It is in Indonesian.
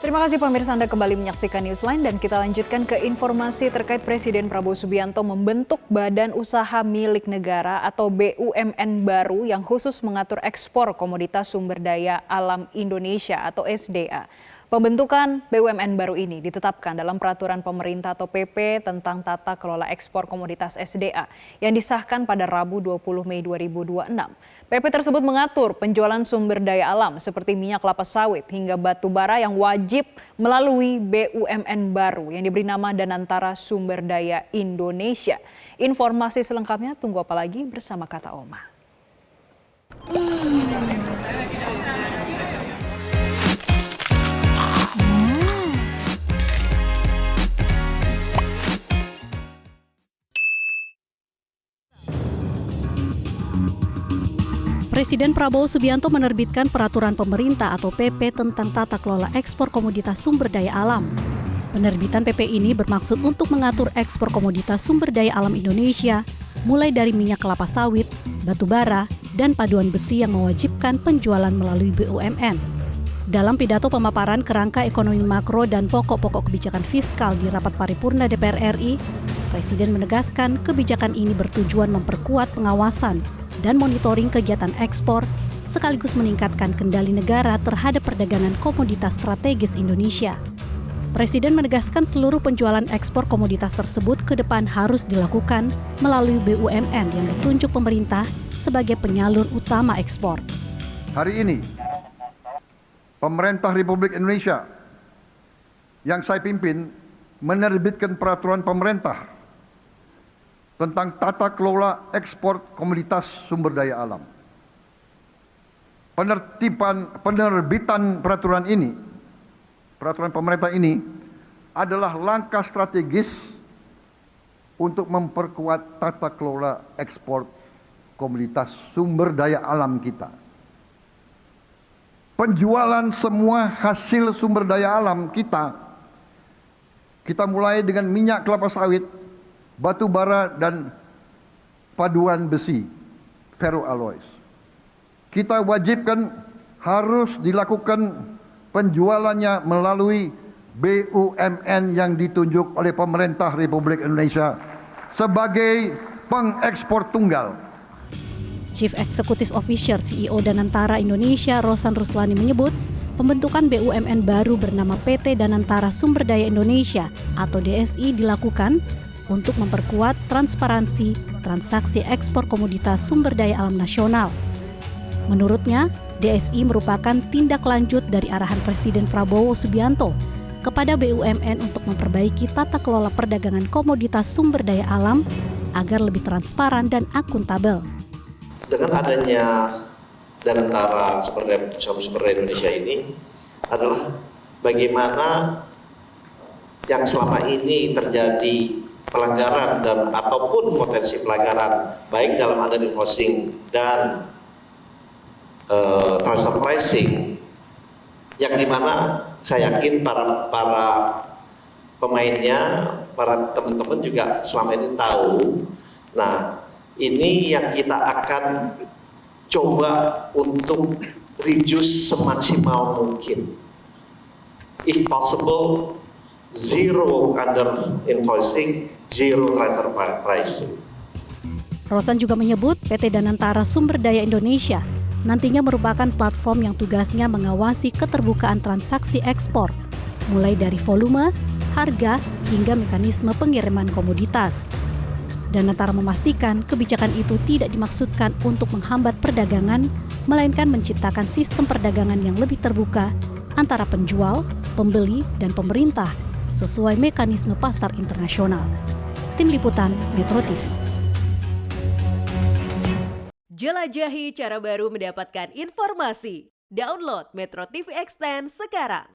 Terima kasih pemirsa, Anda kembali menyaksikan Newsline dan kita lanjutkan ke informasi terkait Presiden Prabowo Subianto membentuk Badan Usaha Milik Negara atau BUMN baru yang khusus mengatur ekspor komoditas sumber daya alam Indonesia atau SDA. Pembentukan BUMN baru ini ditetapkan dalam Peraturan Pemerintah atau PP tentang Tata Kelola Ekspor Komoditas SDA yang disahkan pada Rabu 20 Mei 2026. PP tersebut mengatur penjualan sumber daya alam seperti minyak kelapa sawit hingga batu bara yang wajib melalui BUMN baru yang diberi nama Danantara Sumber Daya Indonesia. Informasi selengkapnya tunggu apa lagi bersama Kata Oma. Presiden Prabowo Subianto menerbitkan Peraturan Pemerintah atau PP tentang Tata Kelola Ekspor Komoditas Sumber Daya Alam. Penerbitan PP ini bermaksud untuk mengatur ekspor komoditas sumber daya alam Indonesia, mulai dari minyak kelapa sawit, batu bara, dan paduan besi yang mewajibkan penjualan melalui BUMN. Dalam pidato pemaparan kerangka ekonomi makro dan pokok-pokok kebijakan fiskal di rapat paripurna DPR RI, Presiden menegaskan kebijakan ini bertujuan memperkuat pengawasan dan monitoring kegiatan ekspor, sekaligus meningkatkan kendali negara terhadap perdagangan komoditas strategis Indonesia. Presiden menegaskan seluruh penjualan ekspor komoditas tersebut ke depan harus dilakukan melalui BUMN yang ditunjuk pemerintah sebagai penyalur utama ekspor. Hari ini, Pemerintah Republik Indonesia yang saya pimpin menerbitkan peraturan pemerintah tentang tata kelola ekspor komoditas sumber daya alam. Penerbitan peraturan pemerintah ini adalah langkah strategis untuk memperkuat tata kelola ekspor komoditas sumber daya alam kita. Penjualan semua hasil sumber daya alam kita mulai dengan minyak kelapa sawit, batu bara, dan paduan besi, ferroalloys. Kita wajibkan harus dilakukan penjualannya melalui BUMN yang ditunjuk oleh pemerintah Republik Indonesia sebagai pengekspor tunggal. Chief Executive Officer CEO Danantara Indonesia Rosan Ruslani menyebut, pembentukan BUMN baru bernama PT Danantara Sumber Daya Indonesia atau DSI dilakukan untuk memperkuat transparansi transaksi ekspor komoditas sumber daya alam nasional. Menurutnya, DSI merupakan tindak lanjut dari arahan Presiden Prabowo Subianto kepada BUMN untuk memperbaiki tata kelola perdagangan komoditas sumber daya alam agar lebih transparan dan akuntabel. Dengan adanya Danantara Sumber Daya Indonesia ini adalah bagaimana yang selama ini terjadi pelanggaran dan ataupun potensi pelanggaran baik dalam under invoicing dan transfer pricing, yang dimana saya yakin para pemainnya, para teman-teman juga selama ini tahu. Nah, ini yang kita akan coba untuk reduce semaksimal mungkin. If possible, zero under invoicing, zero transfer pricing. Rosan juga menyebut PT Danantara Sumber Daya Indonesia nantinya merupakan platform yang tugasnya mengawasi keterbukaan transaksi ekspor, mulai dari volume, harga, hingga mekanisme pengiriman komoditas. Danantara memastikan kebijakan itu tidak dimaksudkan untuk menghambat perdagangan, melainkan menciptakan sistem perdagangan yang lebih terbuka antara penjual, pembeli, dan pemerintah sesuai mekanisme pasar internasional. Tim Liputan Metro TV. Jelajahi cara baru mendapatkan informasi. Download Metro TV Extend sekarang.